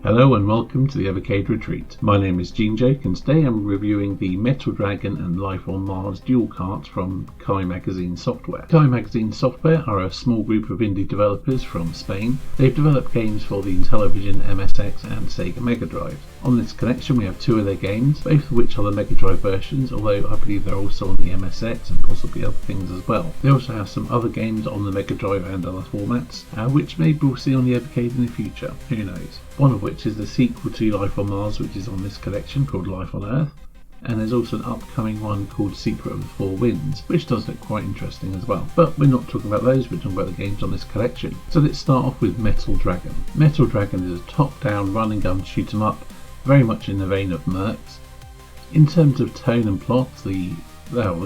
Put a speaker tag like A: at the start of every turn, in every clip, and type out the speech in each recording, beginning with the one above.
A: Hello and welcome to the Evercade Retreat. My name is Gene Jake and today I'm reviewing the Metal Dragon and Life on Mars dual carts from Kai Magazine Software. Kai Magazine Software are a small group of indie developers from Spain. They've developed games for the Intellivision, MSX and Sega Mega Drive. On this collection we have two of their games, both of which are the Mega Drive versions, although I believe they're also on the MSX and possibly other things as well. They also have some other games on the Mega Drive and other formats, which maybe we'll see on the Evercade in the future, who knows. One of which is the sequel to Life on Mars, which is on this collection, called Life on Earth. And there's also an upcoming one called Secret of the Four Winds, which does look quite interesting as well. But we're not talking about those, we're talking about the games on this collection. So let's start off with Metal Dragon. Metal Dragon is a top-down run and gun shoot 'em up, very much in the vein of Mercs. In terms of tone and plot, the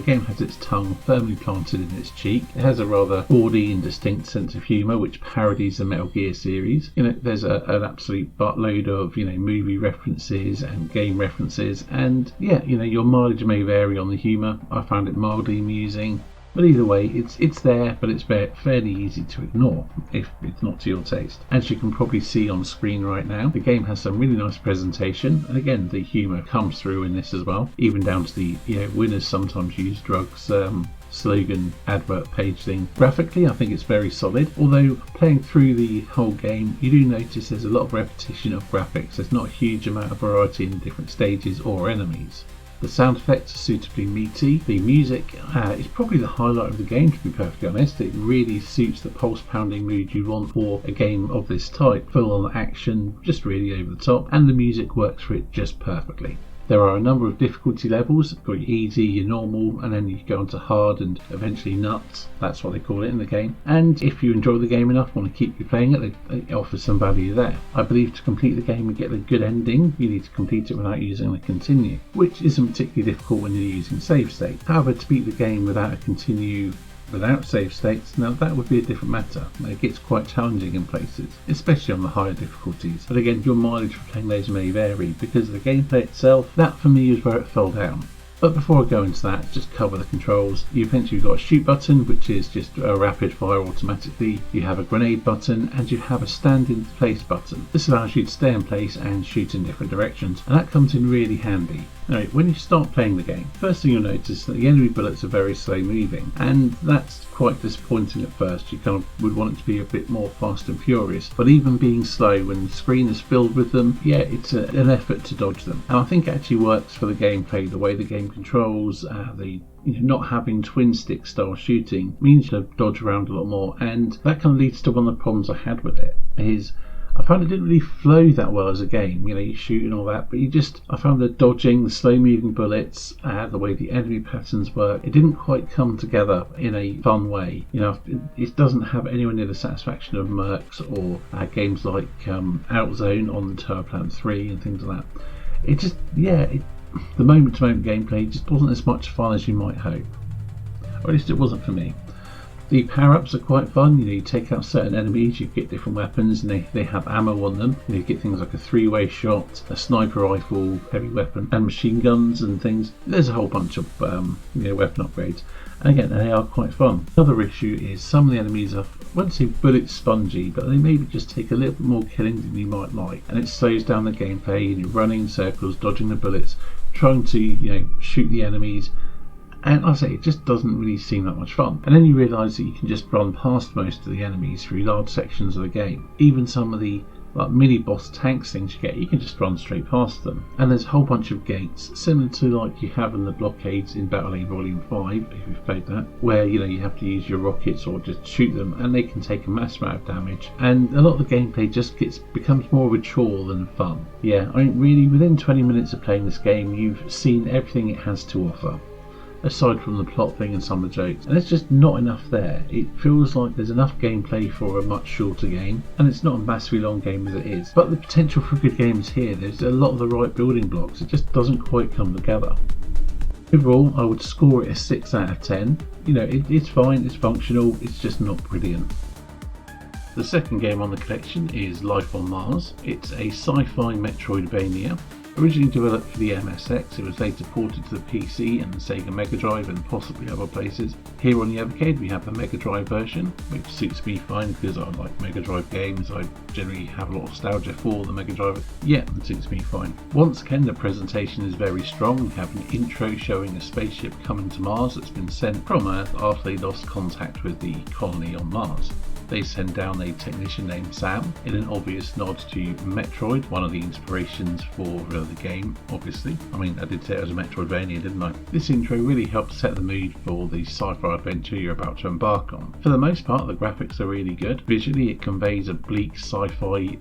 A: game has its tongue firmly planted in its cheek. It has a rather bawdy and distinct sense of humour which parodies the Metal Gear series. There's an absolute buttload of movie references and game references, and your mileage may vary on the humour. I found it mildly amusing. But either way, it's there, but it's fairly easy to ignore if it's not to your taste. As you can probably see on screen right now, the game has some really nice presentation, and again, the humour comes through in this as well, even down to the winners sometimes use drugs slogan advert page thing. Graphically, I think it's very solid, although playing through the whole game, you do notice there's a lot of repetition of graphics. There's not a huge amount of variety in different stages or enemies. The sound effects are suitably meaty. The music is probably the highlight of the game, to be perfectly honest. It really suits the pulse-pounding mood you want for a game of this type. Full on action, just really over the top, and the music works for it just perfectly. There are a number of difficulty levels. You've got your easy, your normal, and then you go on to hard and eventually nuts. That's what they call it in the game. And if you enjoy the game enough, want to keep playing it, it offers some value there. I believe to complete the game and get a good ending, you need to complete it without using the continue, which isn't particularly difficult when you're using save state. However, to beat the game without a continue without save states, now that would be a different matter. It gets quite challenging in places, especially on the higher difficulties. But again, your mileage for playing those may vary, because the gameplay itself, that for me is where it fell down. But before I go into that, just cover the controls. You've got a shoot button, which is just a rapid fire automatically. You have a grenade button, and you have a stand in place button. This allows you to stay in place and shoot in different directions, and that comes in really handy. Now, when you start playing the game, first thing you'll notice that the enemy bullets are very slow moving, and that's quite disappointing at first. You kind of would want it to be a bit more fast and furious, but even being slow when the screen is filled with them, it's an effort to dodge them. And I think it actually works for the gameplay. The way the game controls, not having twin stick style shooting means you dodge around a lot more, and that kind of leads to one of the problems I had with it. I found it didn't really flow that well as a game. You shoot and all that, but I found the dodging, the slow moving bullets, the way the enemy patterns work, it didn't quite come together in a fun way. It doesn't have anywhere near the satisfaction of Mercs or games like Outzone on the Tower Plan 3 and things like that. The moment to moment gameplay just wasn't as much fun as you might hope. Or at least it wasn't for me. The power-ups are quite fun. You take out certain enemies, you get different weapons, and they have ammo on them. You get things like a three-way shot, a sniper rifle, heavy weapon, and machine guns and things. There's a whole bunch of weapon upgrades. And again, they are quite fun. Another issue is some of the enemies are, I wouldn't say bullet spongy, but they maybe just take a little bit more killing than you might like. And it slows down the gameplay, and you're running in circles, dodging the bullets, trying to shoot the enemies. And I say, it just doesn't really seem that much fun. And then you realise that you can just run past most of the enemies through large sections of the game. Even some of the mini boss tanks things you can just run straight past them. And there's a whole bunch of gates, similar to like you have in the blockades in Battle A Volume 5, if you've played that, where you have to use your rockets or just shoot them, and they can take a massive amount of damage. And a lot of the gameplay just becomes more of a chore than fun. Really, within 20 minutes of playing this game, you've seen everything it has to offer, aside from the plot thing and some of the jokes, and it's just not enough there. It feels like there's enough gameplay for a much shorter game, and it's not a massively long game as it is, but the potential for a good game is here. There's a lot of the right building blocks, it just doesn't quite come together. Overall, I would score it a 6 out of 10. It's fine, it's functional, it's just not brilliant. The second game on the collection is Life on Mars. It's a sci-fi Metroidvania. Originally developed for the MSX, it was later ported to the PC and the Sega Mega Drive and possibly other places. Here on the Evercade we have the Mega Drive version, which suits me fine because I like Mega Drive games. I generally have a lot of nostalgia for the Mega Drive. Yeah, it suits me fine. Once again, the presentation is very strong. We have an intro showing a spaceship coming to Mars that's been sent from Earth after they lost contact with the colony on Mars. They send down a technician named Sam in an obvious nod to Metroid, one of the inspirations for the game, obviously. I mean, I did say it was a Metroidvania, didn't I? This intro really helps set the mood for the sci-fi adventure you're about to embark on. For the most part, the graphics are really good. Visually, it conveys a bleak sci-fi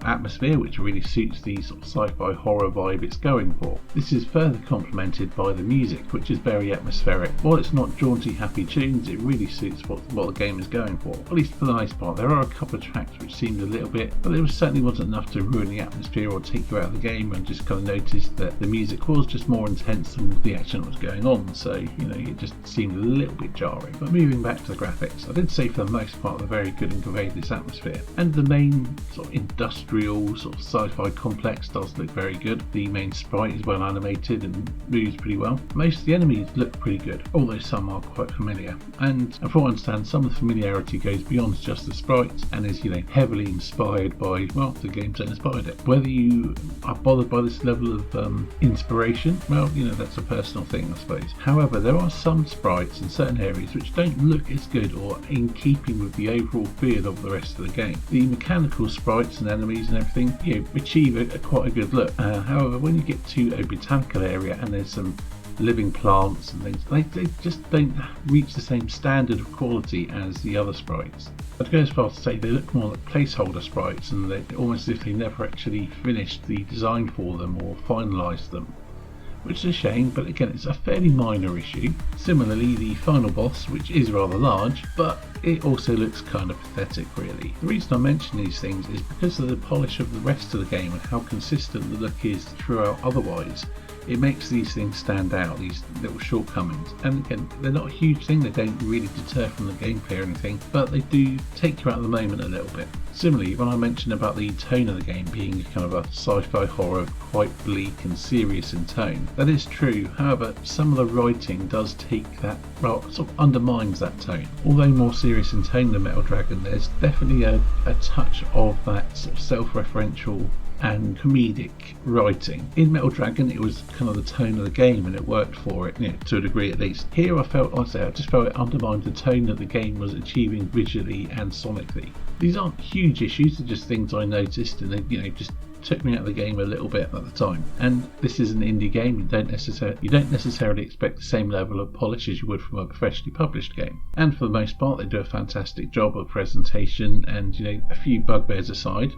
A: atmosphere, which really suits the sort of sci-fi horror vibe it's going for. This is further complemented by the music, which is very atmospheric. While it's not jaunty, happy tunes, it really suits what the game is going for, at least for the most part. There are a couple of tracks which seemed a little bit, but it certainly wasn't enough to ruin the atmosphere or take you out of the game, and just kind of noticed that the music was just more intense than the action that was going on, so it just seemed a little bit jarring. But moving back to the graphics, I did say for the most part they're very good and convey this atmosphere, and the main sort of industrial sort of sci-fi complex does look very good. The main sprite is well animated and moves pretty well. Most of the enemies look pretty good, although some are quite familiar, and from what I understand, some of the familiarity goes beyond just the sprites and is heavily inspired by the games that inspired it. Whether you are bothered by this level of inspiration, that's a personal thing, I suppose. However, there are some sprites in certain areas which don't look as good or in keeping with the overall feel of the rest of the game. The mechanical sprites and enemies and everything achieve quite a good look. However, when you get to a botanical area and there's some living plants and things, they just don't reach the same standard of quality as the other sprites. I'd go as far as to say they look more like placeholder sprites, and they're almost as if they never actually finished the design for them or finalised them, which is a shame, but again it's a fairly minor issue. Similarly, the final boss, which is rather large, but it also looks kind of pathetic really. The reason I mention these things is because of the polish of the rest of the game and how consistent the look is throughout otherwise. It makes these things stand out, these little shortcomings. And again, they're not a huge thing, they don't really deter from the gameplay or anything, but they do take you out of the moment a little bit. Similarly, when I mentioned about the tone of the game being kind of a sci-fi horror, quite bleak and serious in tone, that is true. However, some of the writing does take that, sort of undermines that tone. Although more serious in tone than Metal Dragon, there's definitely a touch of that sort of self-referential and comedic writing. In Metal Dragon it was kind of the tone of the game and it worked for it, to a degree at least. Here I just felt it undermined the tone that the game was achieving visually and sonically. These aren't huge issues, they're just things I noticed, and they just took me out of the game a little bit at the time. And this is an indie game, you don't necessarily expect the same level of polish as you would from a professionally published game. And for the most part they do a fantastic job of presentation, and a few bugbears aside,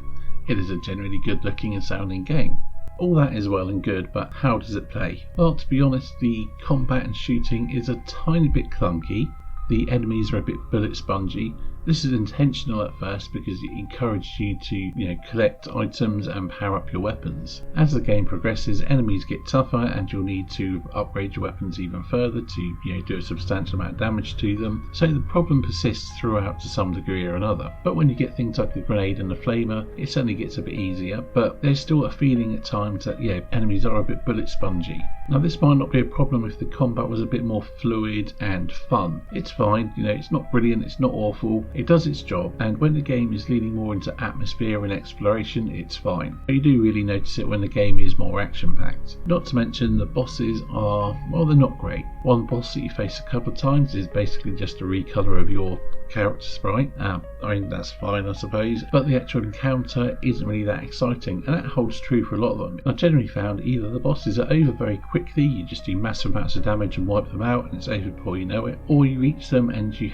A: it is a genuinely good looking and sounding game. All that is well and good, but how does it play? Well, to be honest, the combat and shooting is a tiny bit clunky. The enemies are a bit bullet spongy. This is intentional at first because it encourages you to, collect items and power up your weapons. As the game progresses, enemies get tougher and you'll need to upgrade your weapons even further to, do a substantial amount of damage to them. So the problem persists throughout to some degree or another. But when you get things like the grenade and the flamer, it certainly gets a bit easier. But there's still a feeling at times that, enemies are a bit bullet spongy. Now this might not be a problem if the combat was a bit more fluid and fun. It's fine, it's not brilliant, it's not awful. It does its job, and when the game is leaning more into atmosphere and exploration, it's fine. But you do really notice it when the game is more action-packed. Not to mention the bosses are, they're not great. One boss that you face a couple of times is basically just a recolour of your character sprite. That's fine, I suppose, but the actual encounter isn't really that exciting, and that holds true for a lot of them. I've generally found either the bosses are over very quickly, you just do massive amounts of damage and wipe them out and it's over before you know it, or you reach them and you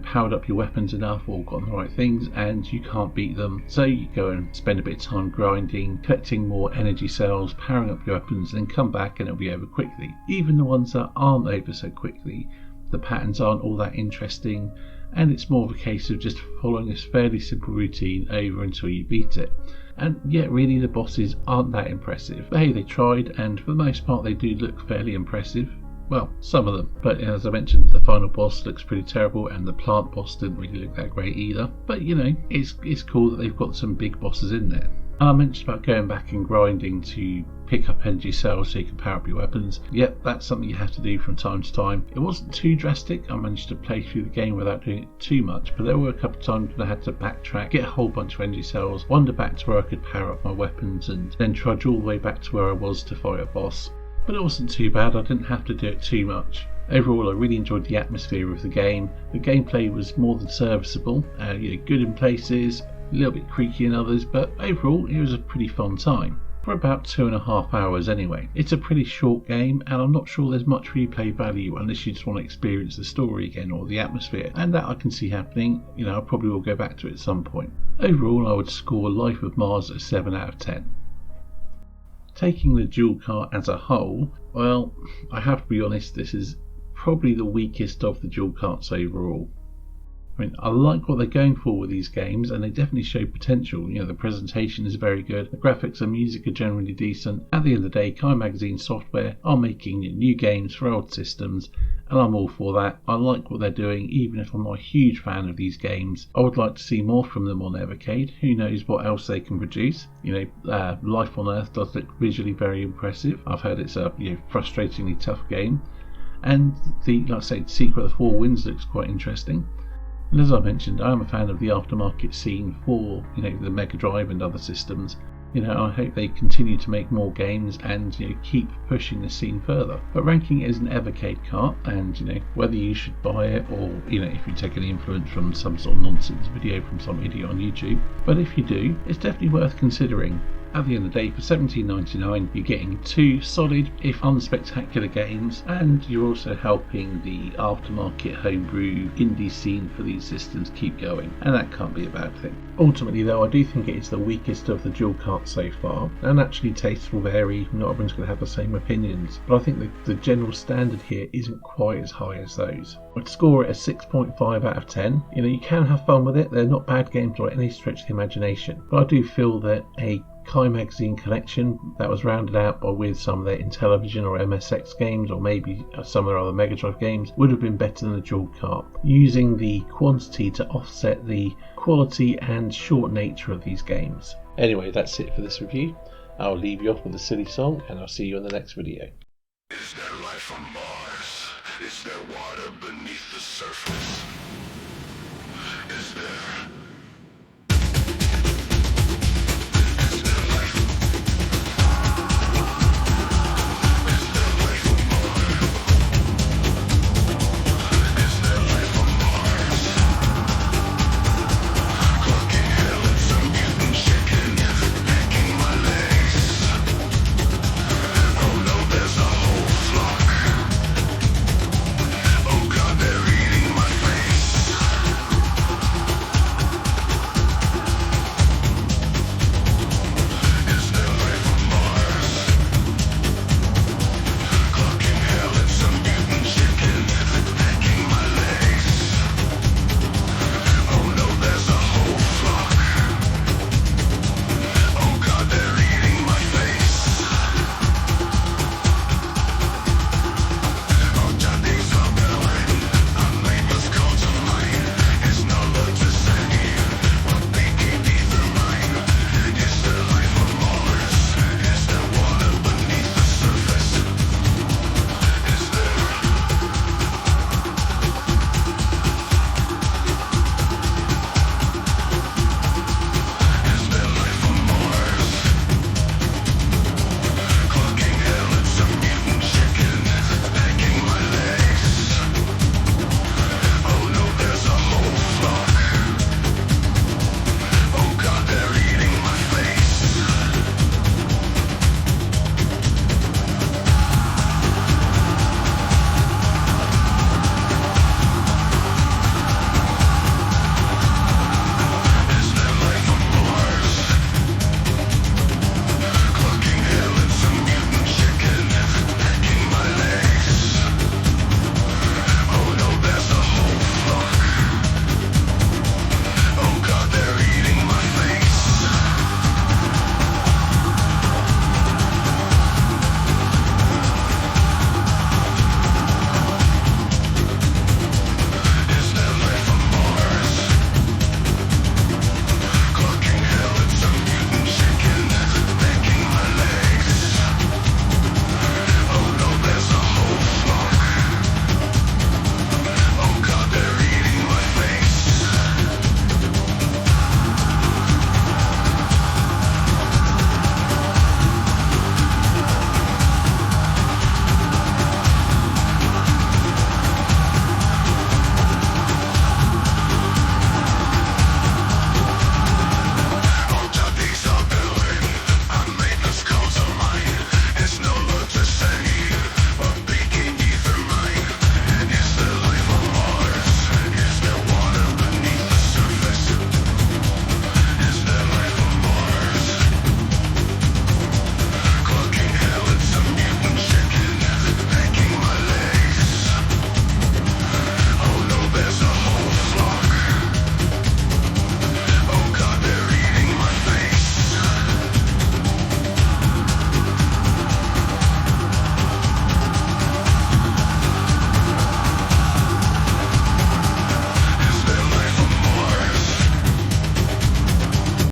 A: powered up your weapons enough or gotten the right things and you can't beat them, so you go and spend a bit of time grinding, collecting more energy cells, powering up your weapons, and then come back and it'll be over quickly. Even the ones that aren't over so quickly, the patterns aren't all that interesting, and it's more of a case of just following this fairly simple routine over until you beat it. And yet really the bosses aren't that impressive. But hey, they tried, and for the most part they do look fairly impressive. Well, some of them. But as I mentioned, the final boss looks pretty terrible, and the plant boss didn't really look that great either. But it's cool that they've got some big bosses in there. And I mentioned about going back and grinding to pick up energy cells so you can power up your weapons. Yep, that's something you have to do from time to time. It wasn't too drastic. I managed to play through the game without doing it too much, but there were a couple of times when I had to backtrack, get a whole bunch of energy cells, wander back to where I could power up my weapons, and then trudge all the way back to where I was to fight a boss. But it wasn't too bad. I didn't have to do it too much. Overall, I really enjoyed the atmosphere of the game. The gameplay was more than serviceable, good in places, a little bit creaky in others, but overall it was a pretty fun time. For about 2.5 hours anyway. It's a pretty short game, and I'm not sure there's much replay value unless you just want to experience the story again or the atmosphere, and that I can see happening. I probably will go back to it at some point. Overall, I would score Life of Mars a 7 out of 10. Taking the dual cart as a whole, well, I have to be honest, this is probably the weakest of the dual carts overall. I like what they're going for with these games, and they definitely show potential. The presentation is very good, the graphics and music are generally decent. At the end of the day, Kai Magazine Software are making new games for old systems, and I'm all for that. I like what they're doing, even if I'm not a huge fan of these games. I would like to see more from them on Evercade. Who knows what else they can produce. Life on Earth does look visually very impressive. I've heard it's a frustratingly tough game, and the Secret of the Four Winds looks quite interesting. And as I mentioned, I am a fan of the aftermarket scene for the Mega Drive and other systems. I hope they continue to make more games and keep pushing the scene further. But ranking is an Evercade cart, and whether you should buy it or if you take any influence from some sort of nonsense video from some idiot on YouTube. But if you do, it's definitely worth considering. At the end of the day, for $17.99 you're getting 2 solid, if unspectacular games, and you're also helping the aftermarket homebrew indie scene for these systems keep going, and that can't be a bad thing. Ultimately though, I do think it is the weakest of the dual carts so far, and actually tastes will vary, not everyone's going to have the same opinions, but I think the general standard here isn't quite as high as those. I'd score it a 6.5 out of 10. You can have fun with it, they're not bad games by any stretch of the imagination, but I do feel that a Kai Magazine collection that was rounded out with some of their Intellivision or MSX games, or maybe some of their other Mega Drive games, would have been better than the dual cart, using the quantity to offset the quality and short nature of these games. Anyway, that's it for this review. I'll leave you off with a silly song, and I'll see you in the next video.
B: Is there life on Mars? Is there water beneath the surface? Is there